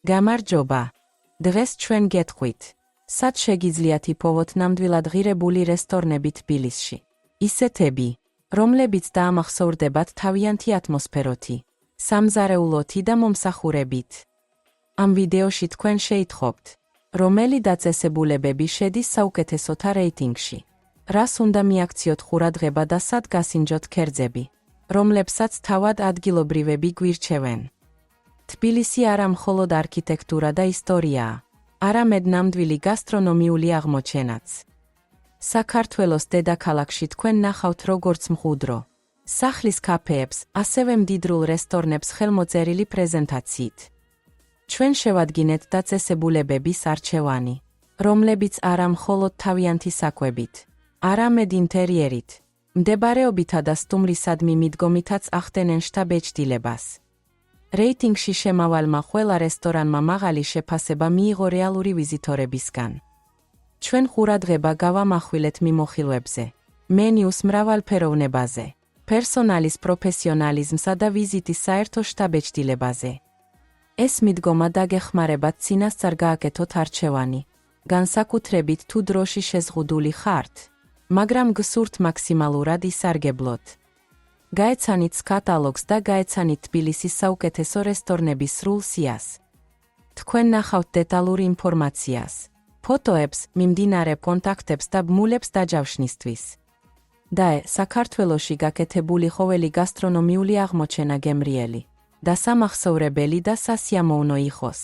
გამარჯობა. დღეს ჩვენ გეტყვით, სად შეგიძლიათ იპოვოთ ნამდვილად ღირებული რესტორნები თბილისში. ისეთები, რომლებიც დაამახსოვრდებათ თავიანთი ატმოსფეროთი, სამზარეულოთი და მომსახურებით. ამ ვიდეოში თქვენ შეითხოვთ, რომელი დაწესებულებები შედის საუკეთესოთა რეიტინგში. რას უნდა მიაქციოთ ყურადღება და სად გასინჯოთ ქერძები, რომლებსაც თავად ადგილობრივები გვირჩევენ. თბილისი არა მხოლოდ არქიტექტურა და ისტორიაა, არამედ ნამდვილი გასტრონომიული აღმოჩენაც. საქართველოს დედაქალაქში თქვენ ნახავთ როგორც მყუდრო სახლის კაფეებს, ასევე მდიდრულ რესტორნებს ხელმოწერილი პრეზენტაციით. ჩვენ შევადგინეთ დაწესებულებების არჩევანი, რომლებიც არა მხოლოდ თავიანთი საკვებით, არამედ ინტერიერით, მდებარეობითა და სტუმრისადმი მიდგომითაც ახდენენ შთაბეჭდილებას. რეიტინგში შემავალმა ყველა რესტორანმა მაღალი შეფასება მიიღო რეალური ვიზიტორებისგან. ჩვენ ყურადღება გავამახვილეთ მიმოხილვებზე, მენიუს მრავალფეროვნებაზე, პერსონალის პროფესიონალიზმსა და ვიზიტის საერთო შთაბეჭდილებაზე. ეს მიდგომა დაგეხმარებათ წინასწარ გააკეთოთ არჩევანი, განსაკუთრებით თუ დროში შეზღუდული ხართ, მაგრამ გსურთ მაქსიმალურად ისარგებლოთ. გაეცანით კატალოგს და გაეცანით თბილისის საუკეთესო რესტორნების სრულ სიას. თქვენ ნახავთ დეტალურ ინფორმაციას, ფოტოებს, მიმდინარე კონტაქტებს და ბმულებს დაჯავშნისთვის. საქართველოში გაკეთებული ყოველი გასტრონომიული აღმოჩენა გემრიელი, დასამახსოვრებელი და სასიამოვნო იყოს.